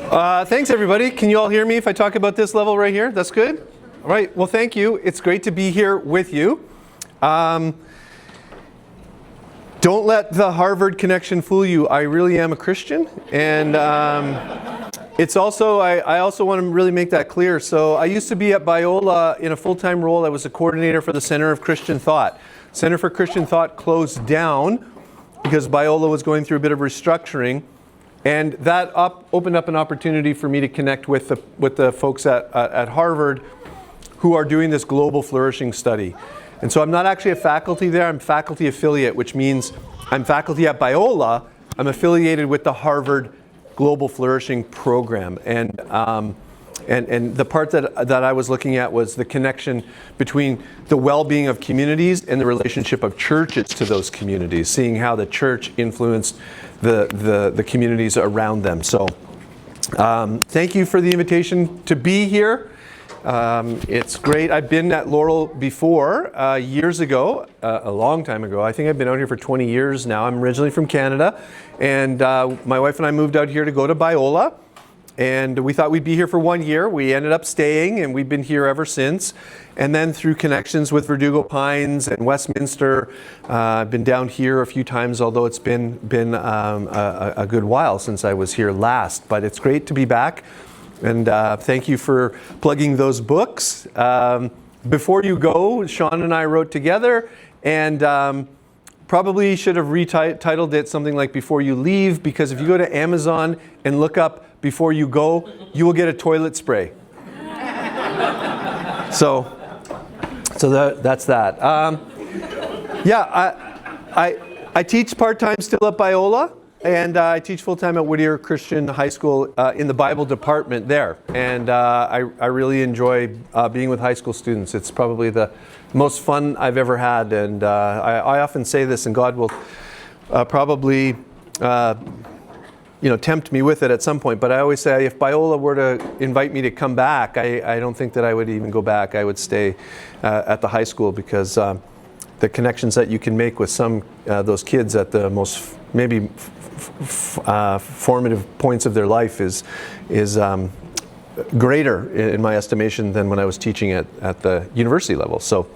Thanks, everybody. Can you all hear me if I talk about this level right here? That's good? All right. Well, thank you. It's great to be here with you. Don't let the Harvard connection fool you. I really am a Christian. And it's also, I also want to really make that clear. So I used to be at Biola in a full-time role. I was a coordinator for the Center of Christian Thought. Center for Christian Thought closed down because Biola was going through a bit of restructuring. And that opened up an opportunity for me to connect with the folks at Harvard who are doing this global flourishing study. And so I'm not actually a faculty there, I'm faculty affiliate, which means I'm faculty at Biola. I'm affiliated with the Harvard Global Flourishing Program. And the part that I was looking at was the connection between the well-being of communities and the relationship of churches to those communities, seeing how the church influenced the communities around them. So thank you for the invitation to be here. It's great. I've been at Laurel before, years ago, a long time ago. I think I've been out here for 20 years now. I'm originally from Canada, and my wife and I moved out here to go to Biola. And we thought we'd be here for 1 year. We ended up staying, and we've been here ever since. And then through connections with Verdugo Pines and Westminster, I've been down here a few times, although it's been a good while since I was here last. But it's great to be back. And thank you for plugging those books. Before you go, Sean and I wrote together, and probably should have retitled it something like Before You Leave, because if you go to Amazon and look up Before You Go, you will get a toilet spray. So that's that. I teach part-time still at Biola, and I teach full-time at Whittier Christian High School in the Bible department there. And I really enjoy being with high school students. It's probably the most fun I've ever had. And I often say this, and God will probably tempt me with it at some point. But I always say, if Biola were to invite me to come back, I don't think that I would even go back. I would stay at the high school, because the connections that you can make with some those kids at the most maybe formative points of their life is greater in my estimation than when I was teaching at the university level. So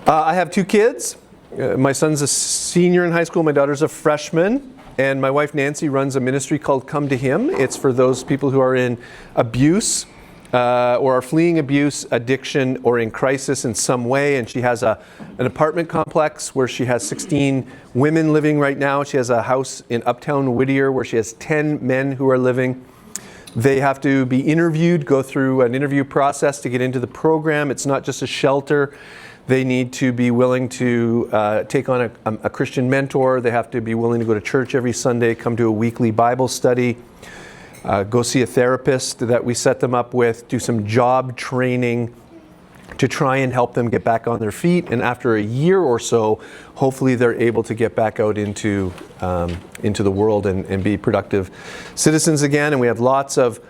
I have 2 kids. My son's a senior in high school. My daughter's a freshman. And my wife Nancy runs a ministry called Come to Him. It's for those people who are in abuse or are fleeing abuse, addiction, or in crisis in some way. And she has an apartment complex where she has 16 women living right now. She has a house in Uptown Whittier where she has 10 men who are living. They have to be interviewed, go through an interview process to get into the program. It's not just a shelter. They need to be willing to take on a Christian mentor. They have to be willing to go to church every Sunday, come to a weekly Bible study, go see a therapist that we set them up with, do some job training to try and help them get back on their feet. And after a year or so, hopefully they're able to get back out into the world and be productive citizens again. And we have lots of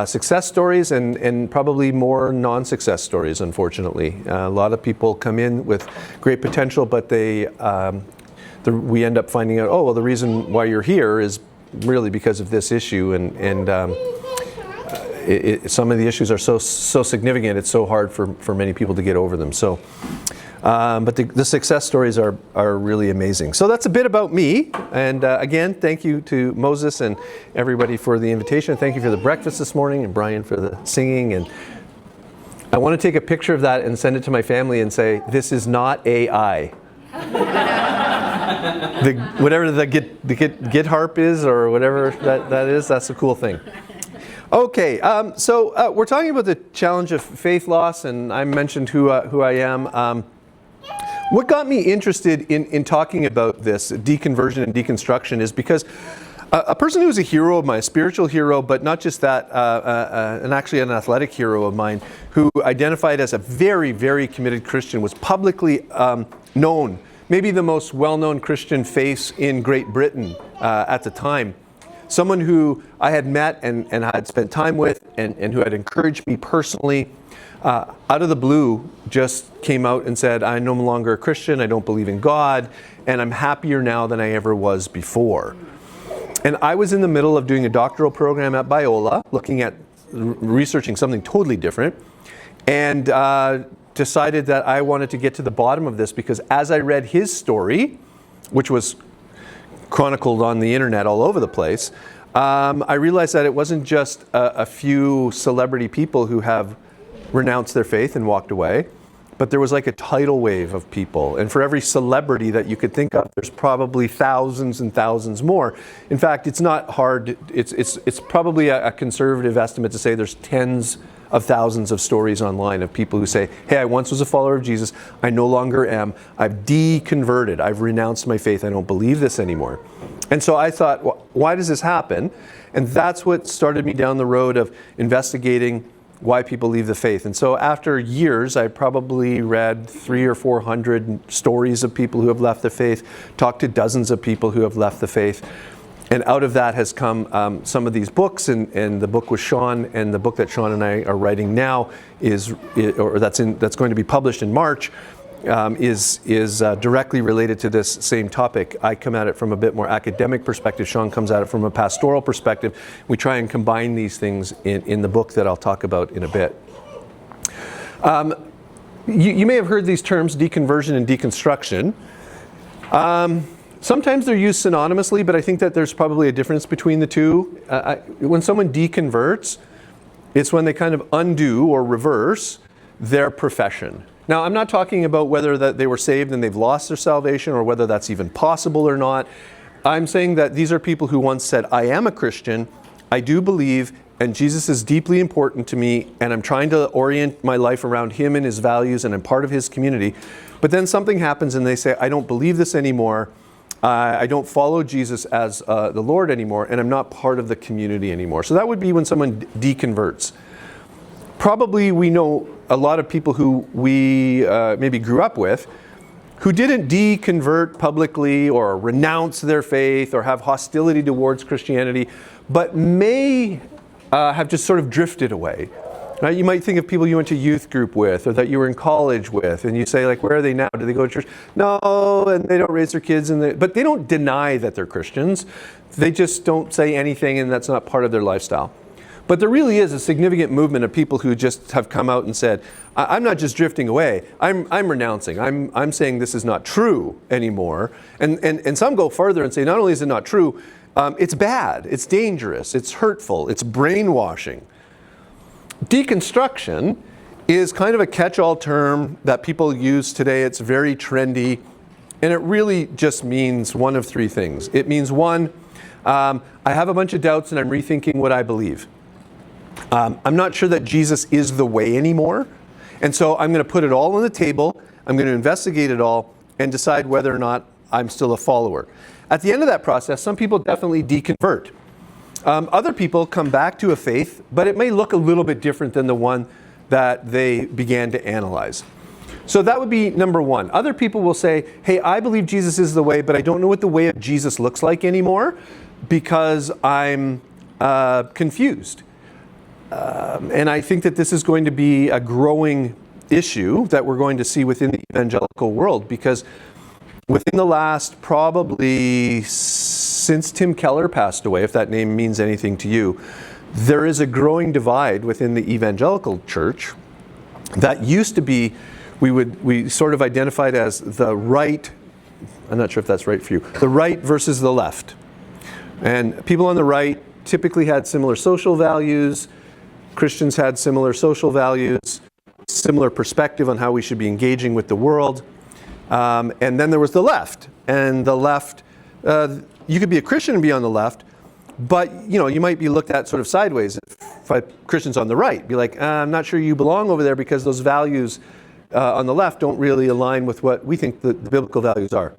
success stories and probably more non-success stories, unfortunately. A lot of people come in with great potential, but we end up finding out, the reason why you're here is really because of this issue, and some of the issues are so significant, it's so hard for many people to get over them. So, but the success stories are really amazing. So that's a bit about me. And again, thank you to Moses and everybody for the invitation. Thank you for the breakfast this morning, and Brian for the singing. And I want to take a picture of that and send it to my family and say, this is not AI. Whatever the Git harp is, or whatever that is, that's a cool thing. Okay, so we're talking about the challenge of faith loss, and I mentioned who I am. What got me interested in talking about this deconversion and deconstruction is because a person who's a hero of mine, a spiritual hero, but not just that, and actually an athletic hero of mine, who identified as a very, very committed Christian, was publicly known, maybe the most well-known Christian face in Great Britain at the time. Someone who I had met and had spent time with, and who had encouraged me personally, out of the blue just came out and said, I'm no longer a Christian, I don't believe in God, and I'm happier now than I ever was before. And I was in the middle of doing a doctoral program at Biola, looking at researching something totally different, and decided that I wanted to get to the bottom of this, because as I read his story, which was chronicled on the internet all over the place, I realized that it wasn't just a few celebrity people who have renounced their faith and walked away, but there was like a tidal wave of people. And for every celebrity that you could think of, there's probably thousands and thousands more. In fact, it's not hard. It's probably a conservative estimate to say there's tens of thousands of stories online of people who say, hey, I once was a follower of Jesus. I no longer am. I've deconverted. I've renounced my faith. I don't believe this anymore. And so I thought, well, why does this happen? And that's what started me down the road of investigating why people leave the faith. And so after years, I probably read 300 or 400 stories of people who have left the faith, talked to dozens of people who have left the faith. And out of that has come some of these books, and the book with Sean, and the book that Sean and I are writing now that's going to be published in March, is directly related to this same topic. I come at it from a bit more academic perspective. Sean comes at it from a pastoral perspective. We try and combine these things in the book that I'll talk about in a bit. You may have heard these terms, deconversion and deconstruction. Sometimes they're used synonymously, but I think that there's probably a difference between the two. When someone deconverts, it's when they kind of undo or reverse their profession. Now, I'm not talking about whether that they were saved and they've lost their salvation, or whether that's even possible or not. I'm saying that these are people who once said, I am a Christian, I do believe, and Jesus is deeply important to me, and I'm trying to orient my life around him and his values, and I'm part of his community. But then something happens and they say, I don't believe this anymore. I don't follow Jesus as the Lord anymore, and I'm not part of the community anymore. So that would be when someone deconverts. Probably we know a lot of people who we maybe grew up with who didn't deconvert publicly or renounce their faith or have hostility towards Christianity, but may have just sort of drifted away. Right? You might think of people you went to youth group with, or that you were in college with, and you say, like, where are they now? Do they go to church? No, and they don't raise their kids, but they don't deny that they're Christians. They just don't say anything, and that's not part of their lifestyle. But there really is a significant movement of people who just have come out and said, I'm not just drifting away, I'm renouncing. I'm saying this is not true anymore. And some go further and say, not only is it not true, it's bad, it's dangerous, it's hurtful, it's brainwashing. Deconstruction is kind of a catch-all term that people use today. It's very trendy, and it really just means one of three things. It means, one, I have a bunch of doubts and I'm rethinking what I believe. I'm not sure that Jesus is the way anymore, and so I'm going to put it all on the table, I'm going to investigate it all, and decide whether or not I'm still a follower. At the end of that process, some people definitely deconvert. Other people come back to a faith, but it may look a little bit different than the one that they began to analyze. So that would be number one. Other people will say, hey, I believe Jesus is the way, but I don't know what the way of Jesus looks like anymore because I'm confused. And I think that this is going to be a growing issue that we're going to see within the evangelical world, because within the last probably since Tim Keller passed away, if that name means anything to you, there is a growing divide within the evangelical church that used to be, we sort of identified as the right, I'm not sure if that's right for you, the right versus the left. And people on the right typically had similar social values, Christians had similar social values, similar perspective on how we should be engaging with the world. And then there was the left. And the left, you could be a Christian and be on the left, but you might be looked at sort of sideways by Christians on the right. Be like, I'm not sure you belong over there because those values on the left don't really align with what we think the biblical values are.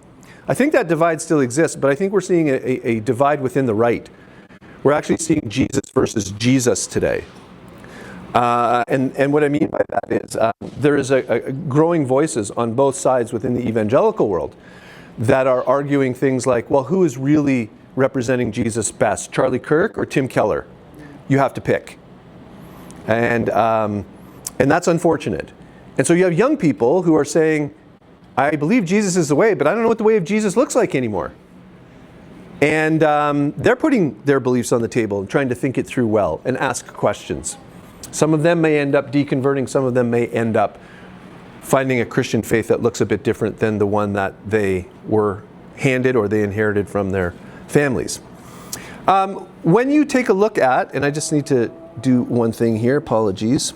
I think that divide still exists, but I think we're seeing a divide within the right. We're actually seeing Jesus versus Jesus today. And what I mean by that is there is a growing voices on both sides within the evangelical world that are arguing things like, well, who is really representing Jesus best, Charlie Kirk or Tim Keller? You have to pick. And that's unfortunate. And so you have young people who are saying, I believe Jesus is the way, but I don't know what the way of Jesus looks like anymore. And they're putting their beliefs on the table and trying to think it through well and ask questions. Some of them may end up deconverting, some of them may end up finding a Christian faith that looks a bit different than the one that they were handed or they inherited from their families. When you take a look at, and I just need to do one thing here, apologies.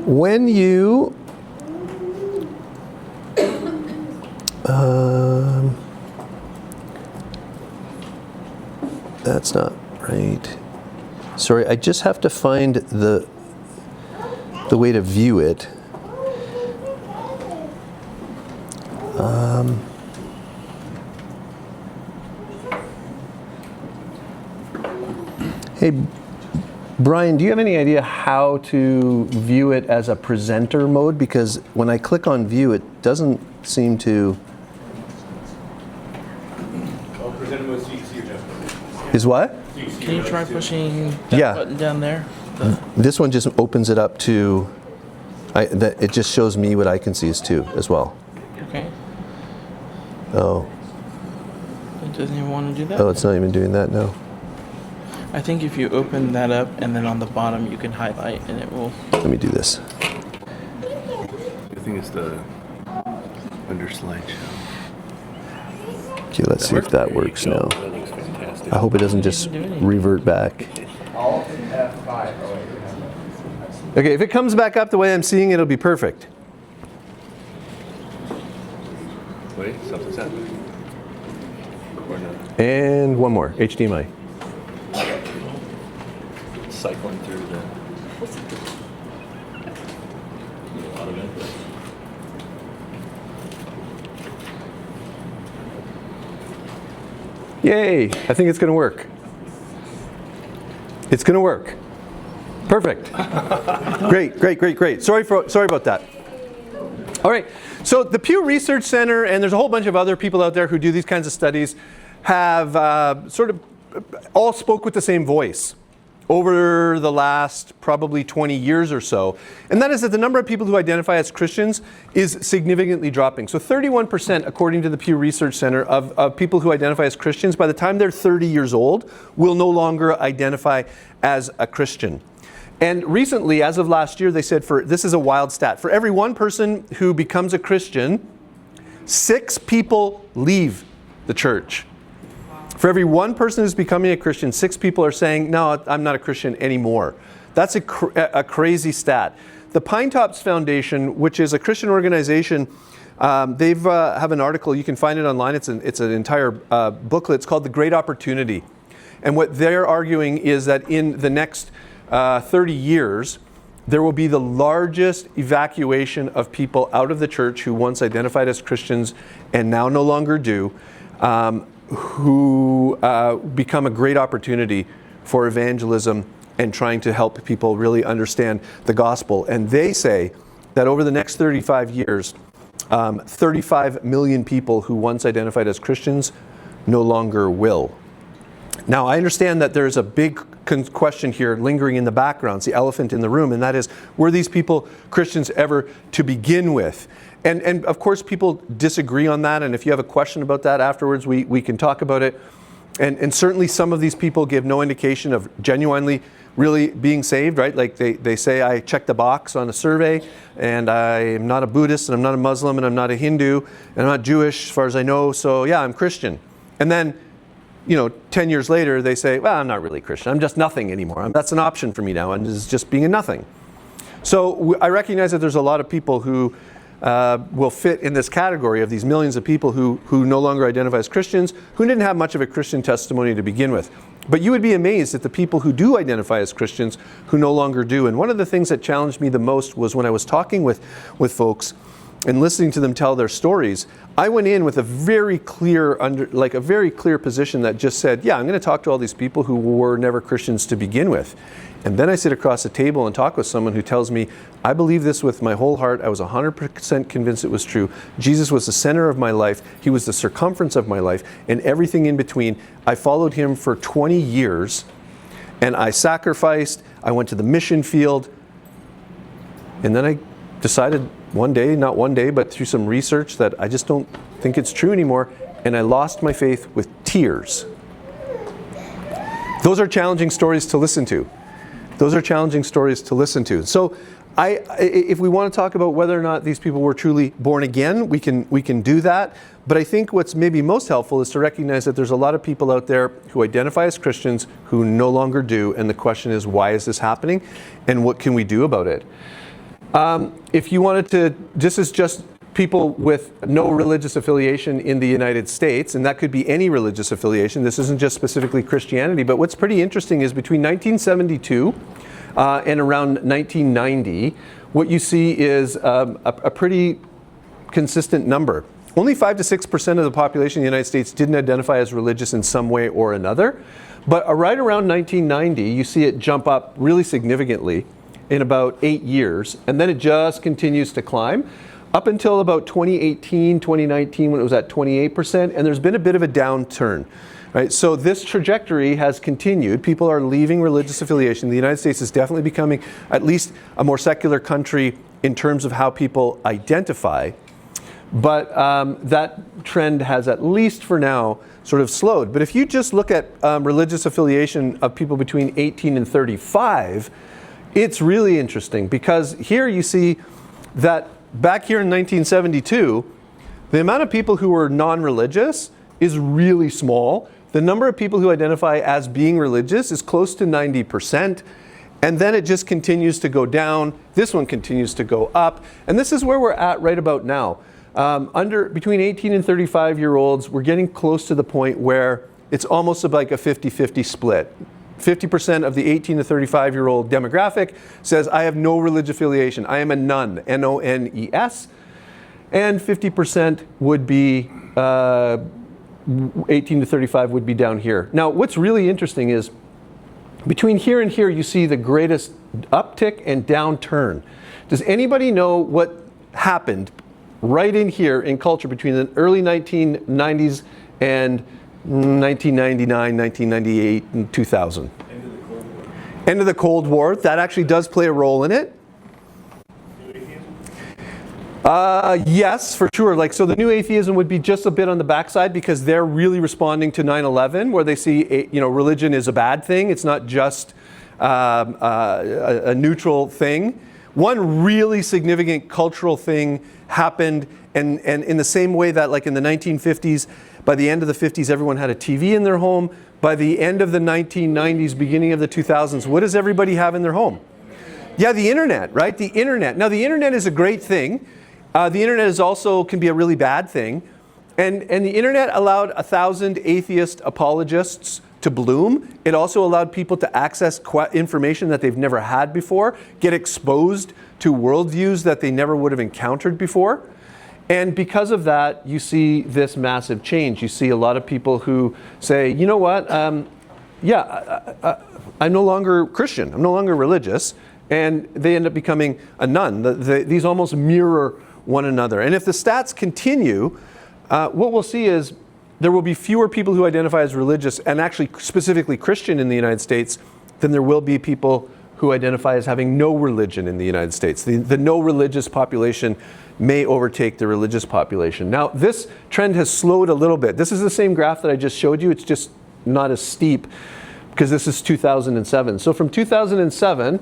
When you that's not right. Sorry, I just have to find the way to view it. Hey, Brian, do you have any idea how to view it as a presenter mode? Because when I click on view, it doesn't seem to. Oh, presenter mode, so you can see your chest. Is what? Can you try pushing that Yeah. button down there? This one just opens it up to. It just shows me what I can see as two as well. Okay. Oh. It doesn't even want to do that? Oh, it's not even doing that now. I think if you open that up and then on the bottom you can highlight and it will. Let me do this. I think it's the under slideshow. Okay, let's see if that works now. That looks fantastic. I hope it doesn't just revert back. Okay, if it comes back up the way I'm seeing it, it'll be perfect. Wait, something's happening. Or not. And one more, HDMI. Cycling through the. A lot of input. Yay, I think it's gonna work. It's gonna work. Perfect. Great, great, great, great. Sorry about that. All right, so the Pew Research Center, and there's a whole bunch of other people out there who do these kinds of studies, have sort of all spoke with the same voice over the last probably 20 years or so. And that is that the number of people who identify as Christians is significantly dropping. So 31%, according to the Pew Research Center, of people who identify as Christians, by the time they're 30 years old, will no longer identify as a Christian. And recently, as of last year, they said this is a wild stat. For every one person who becomes a Christian, 6 people leave the church. For every one person who's becoming a Christian, 6 people are saying, no, I'm not a Christian anymore. That's a crazy stat. The Pine Tops Foundation, which is a Christian organization, they've have an article, you can find it online, it's an entire booklet, it's called The Great Opportunity. And what they're arguing is that in the next 30 years, there will be the largest evacuation of people out of the church who once identified as Christians and now no longer do, who become a great opportunity for evangelism and trying to help people really understand the gospel. And they say that over the next 35 years, 35 million people who once identified as Christians no longer will. Now, I understand that there's a big question here lingering in the background, it's the elephant in the room, and that is, were these people Christians ever to begin with? And of course, people disagree on that, and if you have a question about that afterwards, we can talk about it. And certainly some of these people give no indication of genuinely really being saved, right? Like they say, I checked the box on a survey, and I am not a Buddhist, and I'm not a Muslim, and I'm not a Hindu, and I'm not Jewish as far as I know, so yeah, I'm Christian. And then 10 years later, they say, well, I'm not really Christian. I'm just nothing anymore. That's an option for me now, and it's just being a nothing. So I recognize that there's a lot of people who will fit in this category of these millions of people who no longer identify as Christians, who didn't have much of a Christian testimony to begin with. But you would be amazed at the people who do identify as Christians who no longer do. And one of the things that challenged me the most was when I was talking with folks and listening to them tell their stories, I went in with a very clear position that just said, yeah, I'm going to talk to all these people who were never Christians to begin with. And then I sit across the table and talk with someone who tells me, I believe this with my whole heart. I was 100% convinced it was true. Jesus was the center of my life. He was the circumference of my life, and everything in between. I followed him for 20 years, and I sacrificed. I went to the mission field. And then I decided not one day, but through some research, that I just don't think it's true anymore. and I lost my faith with tears. Those are challenging stories to listen to. Those are challenging stories to listen to. So if we want to talk about whether or not these people were truly born again, we can do that. But I think what's maybe most helpful is to recognize that there's a lot of people out there who identify as Christians who no longer do. And the question is, why is this happening? And what can we do about it? If you wanted to, this is just people with no religious affiliation in the United States, and that could be any religious affiliation. This isn't just specifically Christianity. But what's pretty interesting is between 1972 and around 1990, what you see is a pretty consistent number. Only 5 to 6% of the population in the United States didn't identify as religious in some way or another. But right around 1990, you see it jump up really significantly in about 8 years, and then it just continues to climb up until about 2018, 2019, when it was at 28%, and there's been a bit of a downturn. Right? So this trajectory has continued. People are leaving religious affiliation. The United States is definitely becoming at least a more secular country in terms of how people identify. But that trend has, at least for now, sort of slowed. But if you just look at religious affiliation of people between 18 and 35, it's really interesting, because here you see that back here in 1972, the amount of people who were non-religious is really small. The number of people who identify as being religious is close to 90%. And then it just continues to go down. This one continues to go up. And this is where we're at right about now. Between 18 and 35-year-olds, we're getting close to the point where it's almost like a 50-50 split. 50% of the 18 to 35-year-old demographic says, I have no religious affiliation. I am a none, N-O-N-E-S. And 50% would be, 18 to 35 would be down here. Now, what's really interesting is, between here and here, you see the greatest uptick and downturn. Does anybody know what happened right in here in culture between the early 1990s and 1999, 1998, and 2000? End of the Cold War. That actually does play a role in it. Yes, for sure. So the new atheism would be just a bit on the backside, because they're really responding to 9/11, where they see religion is a bad thing. It's not just a neutral thing. One really significant cultural thing happened, and in the same way that, like in the 1950s, by the end of the 50s, everyone had a TV in their home. By the end of the 1990s, beginning of the 2000s, what does everybody have in their home? Yeah, the internet, right? The internet. Now, the internet is a great thing. The internet is also can be a really bad thing. And the internet allowed 1,000 atheist apologists to bloom. It also allowed people to access information that they've never had before, get exposed to worldviews that they never would have encountered before. And because of that, you see this massive change. You see a lot of people who say, you know what, I'm no longer Christian, I'm no longer religious, and they end up becoming a nun. These almost mirror one another. And if the stats continue, what we'll see is there will be fewer people who identify as religious, and actually specifically Christian in the United States, than there will be people who identify as having no religion in the United States. The no religious population may overtake the religious population. Now, this trend has slowed a little bit. This is the same graph that I just showed you. It's just not as steep, because this is 2007. So from 2007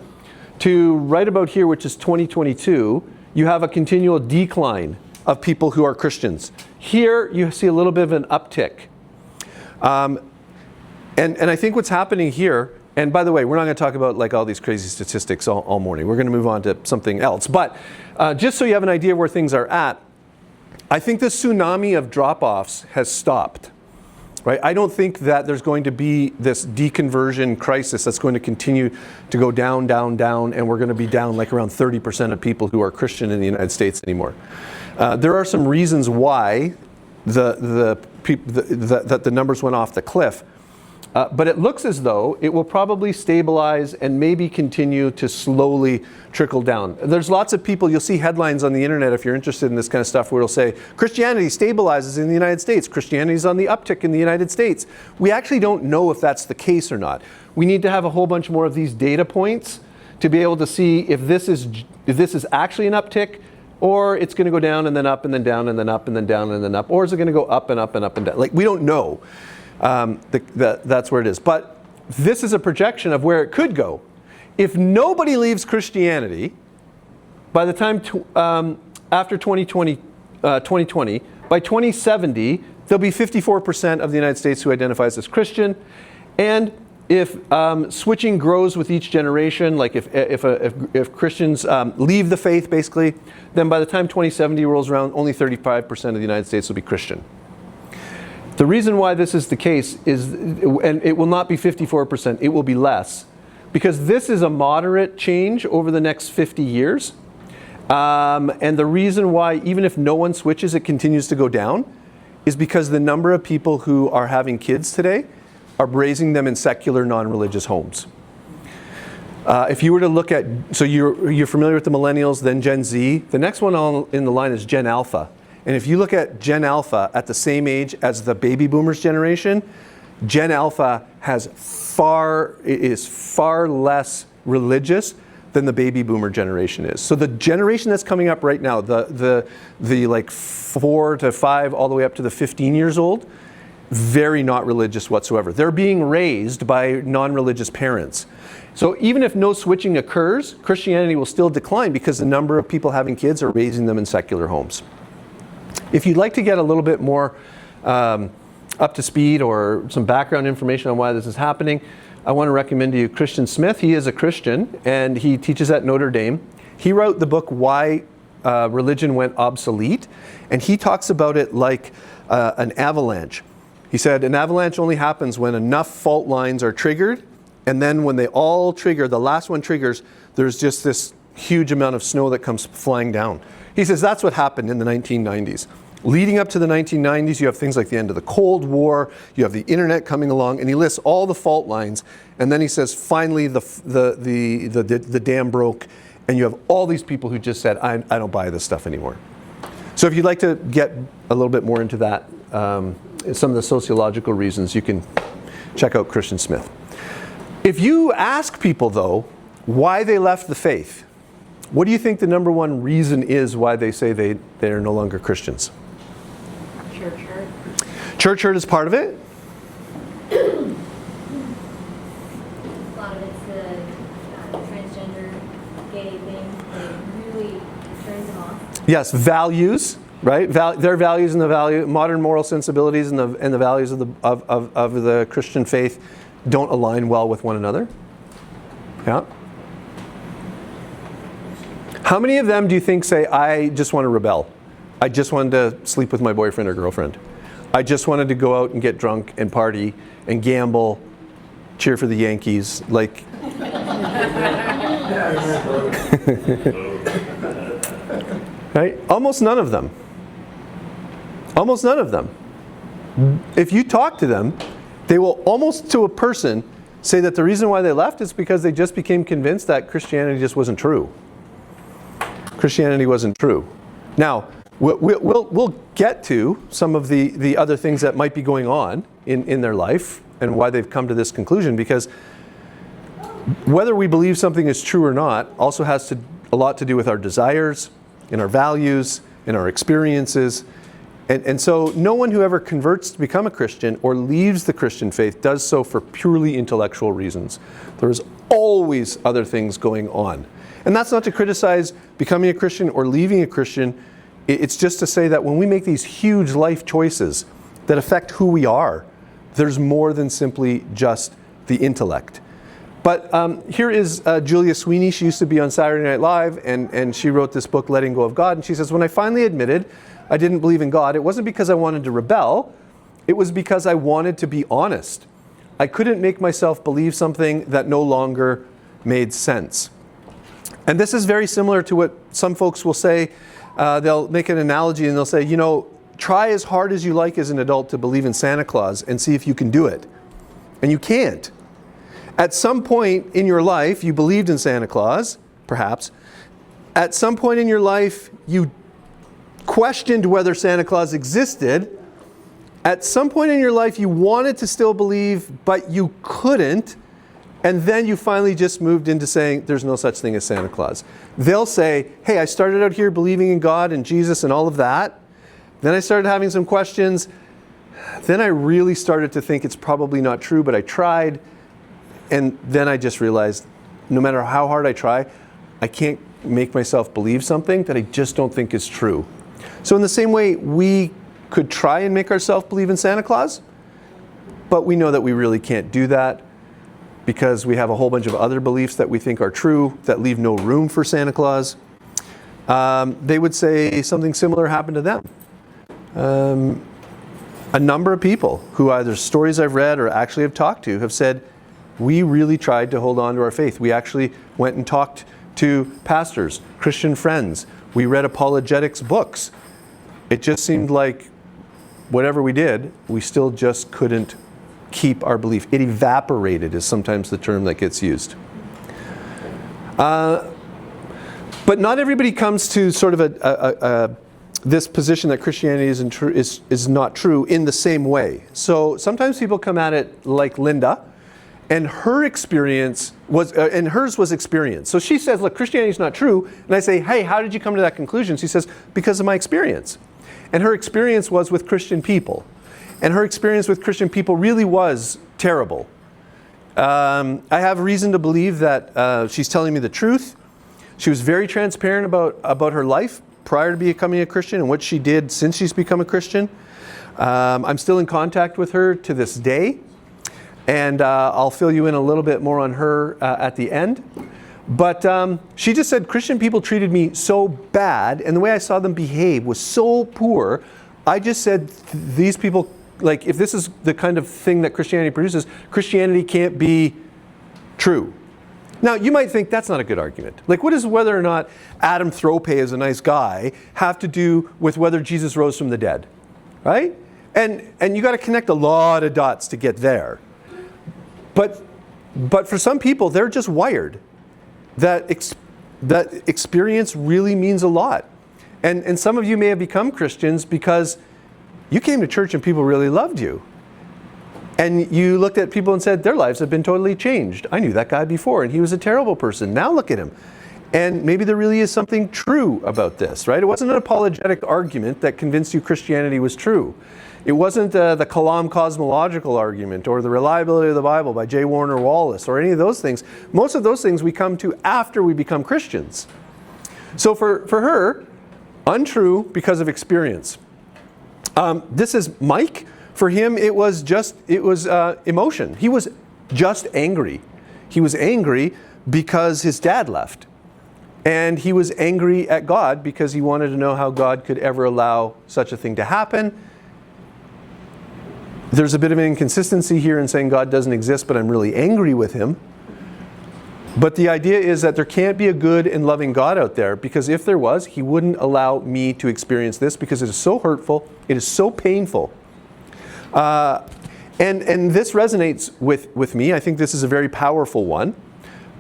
to right about here, which is 2022, you have a continual decline of people who are Christians. Here, you see a little bit of an uptick. And I think what's happening here, and by the way, we're not going to talk about all these crazy statistics all morning. We're going to move on to something else. But just so you have an idea where things are at, I think the tsunami of drop-offs has stopped. Right? I don't think that there's going to be this deconversion crisis that's going to continue to go down, down, down, and we're going to be down around 30% of people who are Christian in the United States anymore. There are some reasons why the numbers went off the cliff. But it looks as though it will probably stabilize and maybe continue to slowly trickle down. There's lots of people, you'll see headlines on the internet if you're interested in this kind of stuff, where it'll say, Christianity stabilizes in the United States. Christianity is on the uptick in the United States. We actually don't know if that's the case or not. We need to have a whole bunch more of these data points to be able to see if this is actually an uptick, or it's going to go down and then up and then down and then up and then down and then up, or is it going to go up and up and up and down? Like, we don't know. That's where it is. But this is a projection of where it could go. If nobody leaves Christianity, by the time after 2020, by 2070, there'll be 54% of the United States who identifies as Christian. And if switching grows with each generation, like if Christians leave the faith, basically, then by the time 2070 rolls around, only 35% of the United States will be Christian. The reason why this is the case is, and it will not be 54%, it will be less, because this is a moderate change over the next 50 years. And the reason why, even if no one switches, it continues to go down, is because the number of people who are having kids today are raising them in secular, non-religious homes. If you were to look at, so you're familiar with the millennials, then Gen Z. The next one in the line is Gen Alpha. And if you look at Gen Alpha at the same age as the baby boomers generation, Gen Alpha is far less religious than the baby boomer generation is. So the generation that's coming up right now, the like 4 to 5 all the way up to the 15 years old, very not religious whatsoever. They're being raised by non-religious parents. So even if no switching occurs, Christianity will still decline because the number of people having kids are raising them in secular homes. If you'd like to get a little bit more up to speed or some background information on why this is happening, I want to recommend to you Christian Smith. He is a Christian and he teaches at Notre Dame. He wrote the book Why Religion Went Obsolete, and he talks about it like an avalanche. He said an avalanche only happens when enough fault lines are triggered, and then when they all trigger, the last one triggers, there's just this huge amount of snow that comes flying down. He says that's what happened in the 1990s. Leading up to the 1990s, you have things like the end of the Cold War, you have the internet coming along, and he lists all the fault lines, and then he says finally the dam broke, and you have all these people who just said, I don't buy this stuff anymore. So if you'd like to get a little bit more into that, some of the sociological reasons, you can check out Christian Smith. If you ask people, though, why they left the faith, what do you think the number one reason is why they say they are no longer Christians? Church hurt. Church hurt is part of it. A lot of it's the transgender, gay thing that really turns them off. Yes, values, right? Their values and the modern moral sensibilities and the values of the Christian faith don't align well with one another. Yeah. How many of them do you think say, I just want to rebel? I just wanted to sleep with my boyfriend or girlfriend. I just wanted to go out and get drunk and party and gamble, cheer for the Yankees. Like, right? Almost none of them. Almost none of them. If you talk to them, they will almost to a person say that the reason why they left is because they just became convinced that Christianity just wasn't true. Christianity wasn't true. Now, we'll get to some of the other things that might be going on in their life and why they've come to this conclusion, because whether we believe something is true or not also has a lot to do with our desires and our values and our experiences. And so no one who ever converts to become a Christian or leaves the Christian faith does so for purely intellectual reasons. There's always other things going on. And that's not to criticize becoming a Christian or leaving a Christian. It's just to say that when we make these huge life choices that affect who we are, there's more than simply just the intellect. But here is Julia Sweeney. She used to be on Saturday Night Live, and she wrote this book, Letting Go of God. And she says, when I finally admitted I didn't believe in God, it wasn't because I wanted to rebel. It was because I wanted to be honest. I couldn't make myself believe something that no longer made sense. And this is very similar to what some folks will say. They'll make an analogy and they'll say, you know, try as hard as you like as an adult to believe in Santa Claus and see if you can do it. And you can't. At some point in your life, you believed in Santa Claus, perhaps. At some point in your life, you questioned whether Santa Claus existed. At some point in your life, you wanted to still believe, but you couldn't. And then you finally just moved into saying there's no such thing as Santa Claus. They'll say, hey, I started out here believing in God and Jesus and all of that. Then I started having some questions. Then I really started to think it's probably not true, but I tried. And then I just realized no matter how hard I try, I can't make myself believe something that I just don't think is true. So in the same way, we could try and make ourselves believe in Santa Claus, but we know that we really can't do that because we have a whole bunch of other beliefs that we think are true that leave no room for Santa Claus. They would say something similar happened to them. A number of people who either stories I've read or actually have talked to have said, we really tried to hold on to our faith. We actually went and talked to pastors, Christian friends. We read apologetics books. It just seemed like whatever we did, we still just couldn't keep our belief. It evaporated is sometimes the term that gets used. But not everybody comes to sort of this position that Christianity is not true in the same way. So sometimes people come at it like Linda, and her experience was, and hers was experience. So she says, look, Christianity is not true. And I say, hey, how did you come to that conclusion? She says, because of my experience. And her experience was with Christian people. And her experience with Christian people really was terrible. I have reason to believe that she's telling me the truth. She was very transparent about her life prior to becoming a Christian and what she did since she's become a Christian. I'm still in contact with her to this day. And I'll fill you in a little bit more on her at the end. But she just said Christian people treated me so bad, and the way I saw them behave was so poor. I just said these people, like, if this is the kind of thing that Christianity produces, Christianity can't be true. Now, you might think that's not a good argument. Like, what does whether or not Adam Thrope is a nice guy have to do with whether Jesus rose from the dead? Right? And you got to connect a lot of dots to get there. But for some people, they're just wired. That experience really means a lot. And some of you may have become Christians because you came to church and people really loved you. And you looked at people and said, their lives have been totally changed. I knew that guy before and he was a terrible person. Now look at him. And maybe there really is something true about this, right? It wasn't an apologetic argument that convinced you Christianity was true. It wasn't the Kalam cosmological argument or the reliability of the Bible by J. Warner Wallace or any of those things. Most of those things we come to after we become Christians. So for her, untrue because of experience. This is Mike. For him, it was emotion. He was just angry. He was angry because his dad left. And he was angry at God because he wanted to know how God could ever allow such a thing to happen. There's a bit of an inconsistency here in saying God doesn't exist, but I'm really angry with him. But the idea is that there can't be a good and loving God out there, because if there was, he wouldn't allow me to experience this because it is so hurtful, it is so painful. And this resonates with me. I think this is a very powerful one.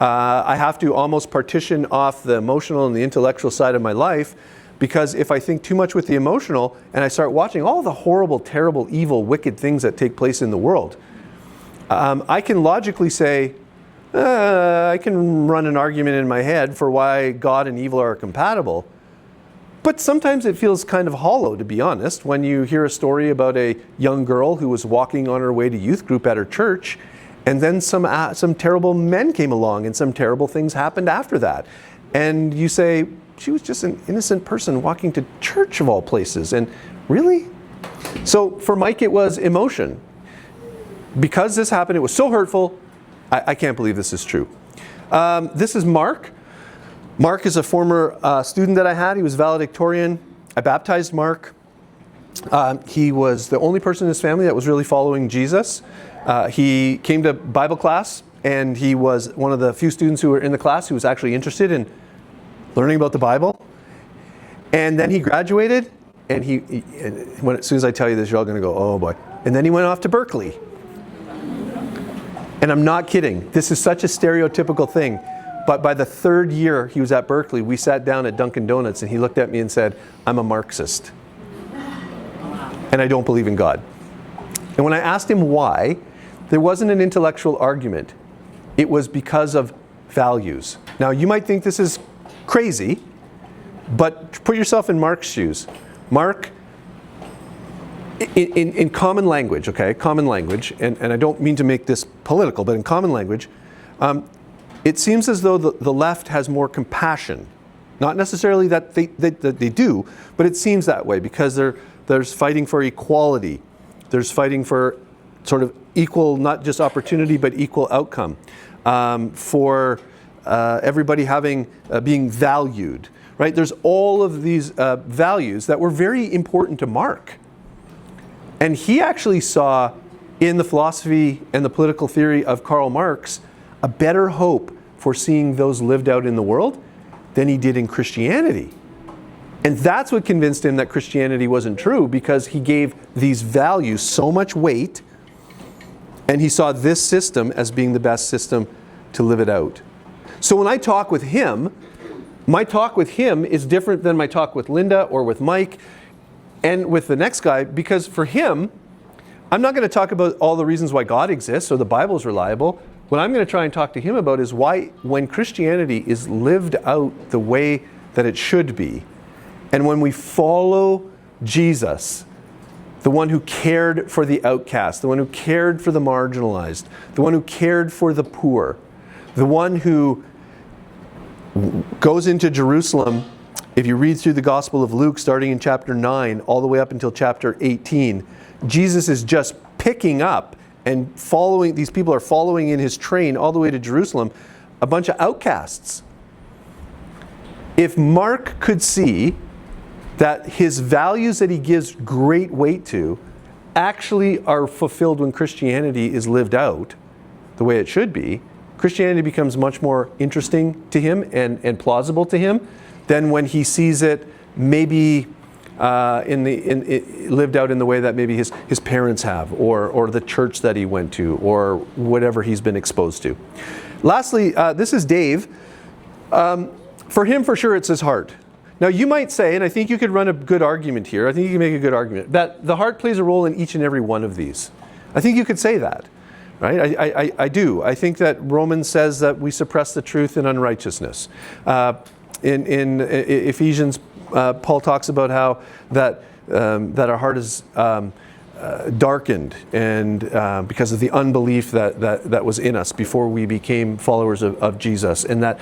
I have to almost partition off the emotional and the intellectual side of my life, because if I think too much with the emotional and I start watching all the horrible, terrible, evil, wicked things that take place in the world, I can logically say, I can run an argument in my head for why God and evil are compatible. But sometimes it feels kind of hollow, to be honest, when you hear a story about a young girl who was walking on her way to youth group at her church, and then some terrible men came along and some terrible things happened after that. And you say, she was just an innocent person walking to church of all places. And really? So for Mike, it was emotion. Because this happened, it was so hurtful, I can't believe this is true. This is Mark. Mark is a former student that I had. He was valedictorian. I baptized Mark. He was the only person in his family that was really following Jesus. He came to Bible class, and he was one of the few students who were in the class who was actually interested in learning about the Bible. And then he graduated, and as soon as I tell you this, you're all going to go, oh boy. And then he went off to Berkeley. And I'm not kidding. This is such a stereotypical thing. But by the third year he was at Berkeley, we sat down at Dunkin' Donuts and he looked at me and said, I'm a Marxist. And I don't believe in God. And when I asked him why, there wasn't an intellectual argument. it was because of values. Now, you might think this is crazy, but put yourself in Mark's shoes. Mark, in common language, okay, common language, and I don't mean to make this political, but in common language, it seems as though the left has more compassion. Not necessarily that they do, but it seems that way because there's fighting for equality. There's fighting for sort of equal, not just opportunity, but equal outcome. For everybody being valued, right? There's all of these values that were very important to Mark. And he actually saw in the philosophy and the political theory of Karl Marx a better hope for seeing those lived out in the world than he did in Christianity. And that's what convinced him that Christianity wasn't true, because he gave these values so much weight, and he saw this system as being the best system to live it out. So when I talk with him, my talk with him is different than my talk with Linda or with Mike and with the next guy, because for him, I'm not going to talk about all the reasons why God exists or the Bible is reliable. What I'm going to try and talk to him about is why, when Christianity is lived out the way that it should be, and when we follow Jesus, the one who cared for the outcast, the one who cared for the marginalized, the one who cared for the poor, the one who goes into Jerusalem. If you read through the Gospel of Luke, starting in chapter 9, all the way up until chapter 18, Jesus is just picking up and following, these people are following in his train all the way to Jerusalem, a bunch of outcasts. If Mark could see that his values that he gives great weight to actually are fulfilled when Christianity is lived out the way it should be, Christianity becomes much more interesting to him and plausible to him than when he sees it maybe lived out in the way that maybe his parents have, or the church that he went to, or whatever he's been exposed to. Lastly, this is Dave. For him, for sure, it's his heart. Now, you might say, and I think you could run a good argument here, I think you can make a good argument, that the heart plays a role in each and every one of these. I think you could say that, right? I do. I think that Romans says that we suppress the truth in unrighteousness. In Ephesians, Paul talks about how that our heart is darkened, and because of the unbelief that was in us before we became followers of Jesus, and that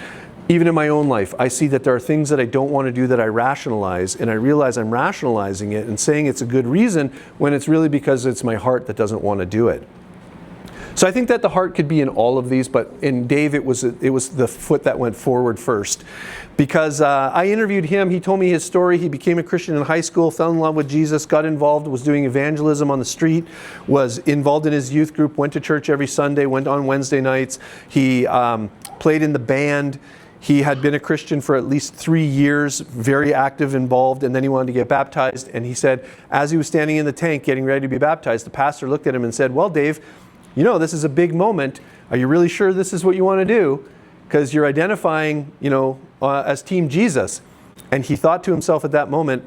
even in my own life, I see that there are things that I don't want to do that I rationalize, and I realize I'm rationalizing it and saying it's a good reason when it's really because it's my heart that doesn't want to do it. So I think that the heart could be in all of these, but in Dave, it was the foot that went forward first. Because I interviewed him, he told me his story. He became a Christian in high school, fell in love with Jesus, got involved, was doing evangelism on the street, was involved in his youth group, went to church every Sunday, went on Wednesday nights. He played in the band. He had been a Christian for at least 3 years, very active, involved, and then he wanted to get baptized. And he said, as he was standing in the tank getting ready to be baptized, the pastor looked at him and said, "Well, Dave, you know, this is a big moment. Are you really sure this is what you want to do? Because you're identifying, as Team Jesus." And he thought to himself at that moment,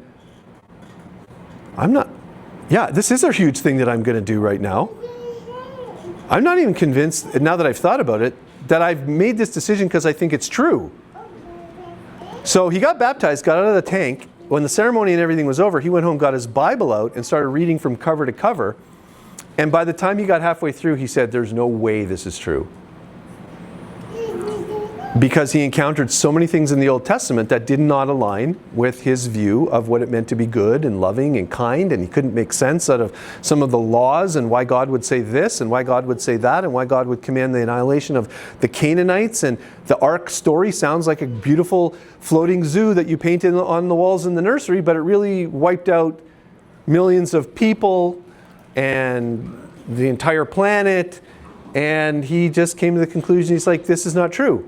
this is a huge thing that I'm going to do right now. I'm not even convinced, now that I've thought about it, that I've made this decision because I think it's true. So he got baptized, got out of the tank. When the ceremony and everything was over, he went home, got his Bible out, and started reading from cover to cover. And by the time he got halfway through, he said, "There's no way this is true." Because he encountered so many things in the Old Testament that did not align with his view of what it meant to be good and loving and kind, and he couldn't make sense out of some of the laws and why God would say this and why God would say that and why God would command the annihilation of the Canaanites. And the Ark story sounds like a beautiful floating zoo that you painted on the walls in the nursery, but it really wiped out millions of people and the entire planet. And he just came to the conclusion, he's like, this is not true.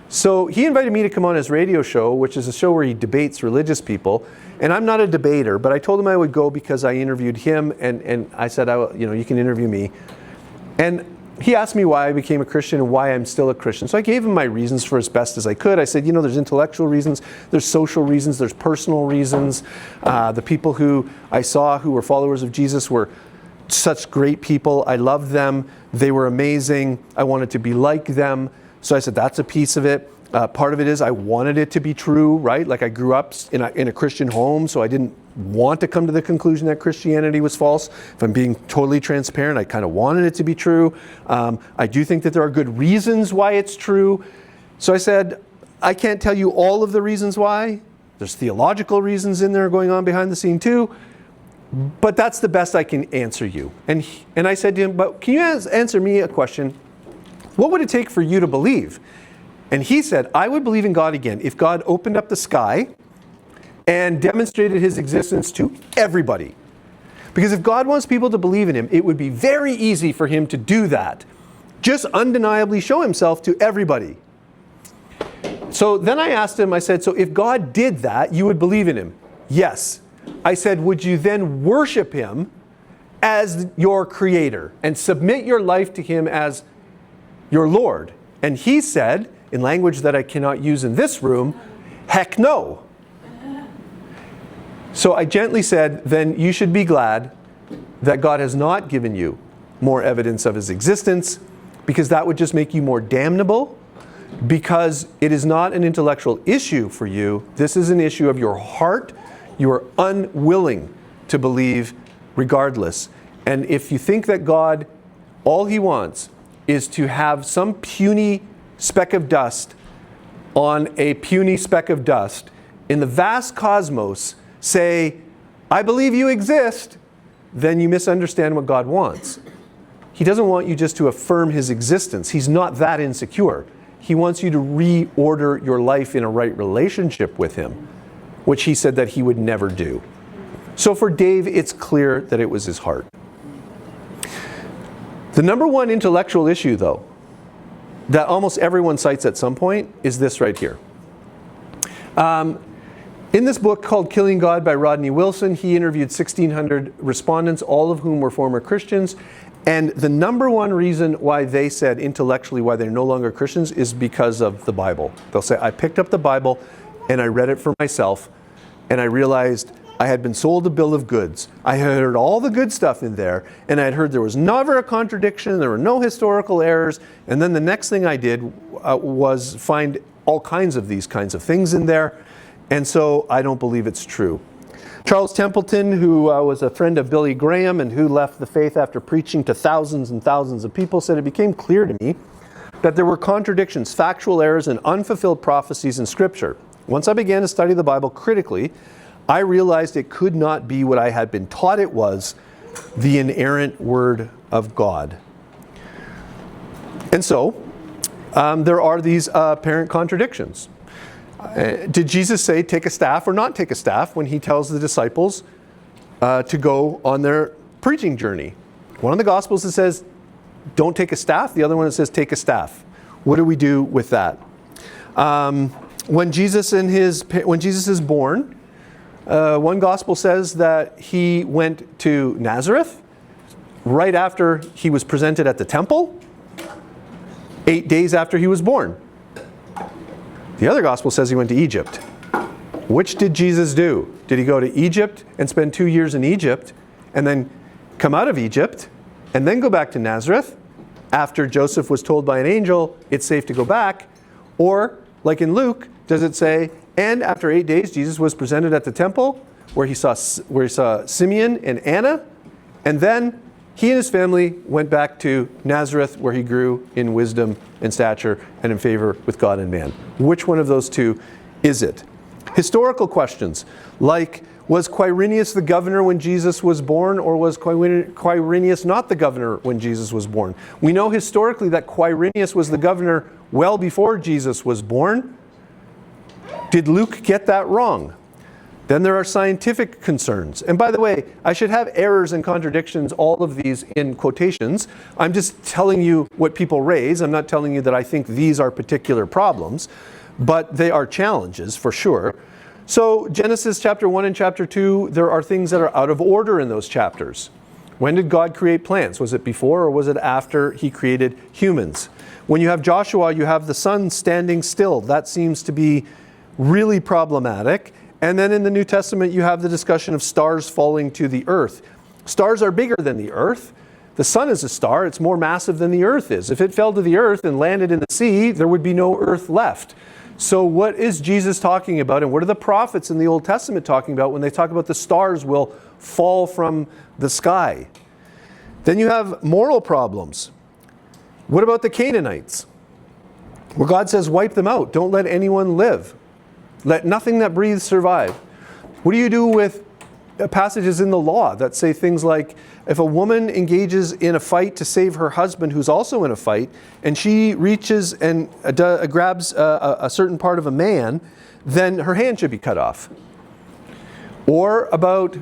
So he invited me to come on his radio show, which is a show where he debates religious people. And I'm not a debater, but I told him I would go because I interviewed him, and I said, you can interview me. And he asked me why I became a Christian and why I'm still a Christian. So I gave him my reasons for as best as I could. I said, there's intellectual reasons, there's social reasons, there's personal reasons. The people who I saw who were followers of Jesus were such great people. I loved them. They were amazing. I wanted to be like them. So I said, that's a piece of it. Part of it is I wanted it to be true, right? Like I grew up in a Christian home, so I didn't want to come to the conclusion that Christianity was false. If I'm being totally transparent, I kind of wanted it to be true. I do think that there are good reasons why it's true. So I said, I can't tell you all of the reasons why. There's theological reasons in there going on behind the scene too. But that's the best I can answer you. And I said to him, but can you answer me a question? What would it take for you to believe? And he said, I would believe in God again if God opened up the sky and demonstrated his existence to everybody. Because if God wants people to believe in him, it would be very easy for him to do that. Just undeniably show himself to everybody. So then I asked him, I said, so if God did that, you would believe in him? Yes. I said, would you then worship him as your creator and submit your life to him as your Lord? And he said, in language that I cannot use in this room, heck no. So I gently said, then you should be glad that God has not given you more evidence of his existence, because that would just make you more damnable, because it is not an intellectual issue for you. This is an issue of your heart. You are unwilling to believe regardless. And if you think that God, all he wants is to have some puny speck of dust on a puny speck of dust in the vast cosmos say, I believe you exist, then you misunderstand what God wants. He doesn't want you just to affirm his existence. He's not that insecure. He wants you to reorder your life in a right relationship with him, which he said that he would never do. So for Dave, it's clear that it was his heart. The number one intellectual issue, though, that almost everyone cites at some point is this right here. In this book called Killing God by Rodney Wilson, he interviewed 1,600 respondents, all of whom were former Christians. And the number one reason why they said intellectually why they're no longer Christians is because of the Bible. They'll say, I picked up the Bible and I read it for myself, and I realized I had been sold a bill of goods. I had heard all the good stuff in there, and I had heard there was never a contradiction, there were no historical errors, and then the next thing I did was find all kinds of these kinds of things in there, and so I don't believe it's true. Charles Templeton, who was a friend of Billy Graham and who left the faith after preaching to thousands and thousands of people, said it became clear to me that there were contradictions, factual errors, and unfulfilled prophecies in Scripture. Once I began to study the Bible critically, I realized it could not be what I had been taught it was, the inerrant Word of God. And so, there are these apparent contradictions. Did Jesus say take a staff or not take a staff when he tells the disciples to go on their preaching journey? One of the Gospels it says don't take a staff. The other one it says take a staff. What do we do with that? When Jesus is born, one Gospel says that he went to Nazareth right after he was presented at the temple, 8 days after he was born. The other Gospel says he went to Egypt. Which did Jesus do? Did he go to Egypt and spend 2 years in Egypt and then come out of Egypt and then go back to Nazareth after Joseph was told by an angel it's safe to go back? Or, like in Luke, does it say, and after 8 days Jesus was presented at the temple where he saw Simeon and Anna, and then he and his family went back to Nazareth where he grew in wisdom and stature and in favor with God and man. Which one of those two is it? Historical questions like, was Quirinius the governor when Jesus was born, or was Quirinius not the governor when Jesus was born? We know historically that Quirinius was the governor well before Jesus was born. Did Luke get that wrong? Then there are scientific concerns. And by the way, I should have errors and contradictions, all of these in quotations. I'm just telling you what people raise. I'm not telling you that I think these are particular problems, but they are challenges for sure. So Genesis chapter 1 and chapter 2, there are things that are out of order in those chapters. When did God create plants? Was it before or was it after he created humans? When you have Joshua, you have the sun standing still. That seems to be really problematic. And then in the New Testament, you have the discussion of stars falling to the earth. Stars are bigger than the earth. The sun is a star. It's more massive than the earth is. If it fell to the earth and landed in the sea, there would be no earth left. So what is Jesus talking about, and what are the prophets in the Old Testament talking about when they talk about the stars will fall from the sky? Then you have moral problems. What about the Canaanites? Well, God says, wipe them out. Don't let anyone live. Let nothing that breathes survive. What do you do with passages in the law that say things like, if a woman engages in a fight to save her husband who's also in a fight, and she reaches and grabs a certain part of a man, then her hand should be cut off? Or about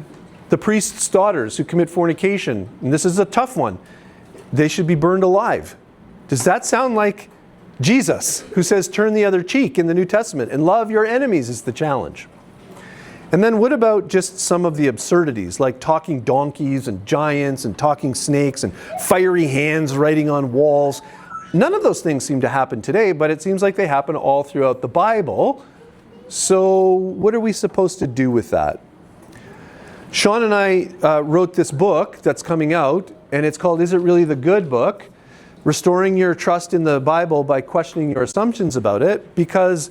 the priest's daughters who commit fornication, and this is a tough one, they should be burned alive. Does that sound like Jesus, who says turn the other cheek in the New Testament, and love your enemies is the challenge? And then what about just some of the absurdities, like talking donkeys and giants and talking snakes and fiery hands writing on walls? None of those things seem to happen today, but it seems like they happen all throughout the Bible. So what are we supposed to do with that? Sean and I wrote this book that's coming out, and it's called Is It Really the Good Book? Restoring Your Trust in the Bible by Questioning Your Assumptions About It, because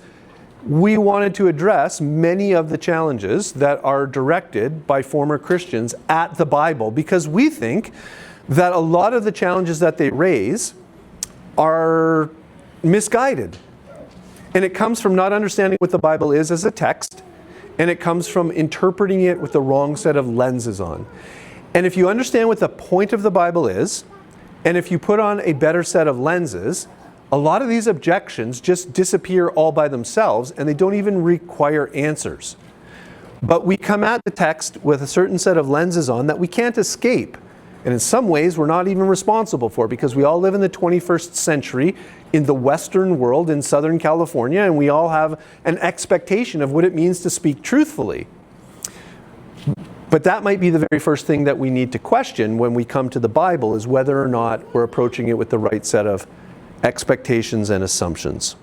we wanted to address many of the challenges that are directed by former Christians at the Bible, because we think that a lot of the challenges that they raise are misguided. And it comes from not understanding what the Bible is as a text, and it comes from interpreting it with the wrong set of lenses on. And if you understand what the point of the Bible is, and if you put on a better set of lenses, a lot of these objections just disappear all by themselves, and they don't even require answers. But we come at the text with a certain set of lenses on that we can't escape. And in some ways, we're not even responsible for, because we all live in the 21st century in the Western world in Southern California, and we all have an expectation of what it means to speak truthfully. But that might be the very first thing that we need to question when we come to the Bible, is whether or not we're approaching it with the right set of expectations and assumptions.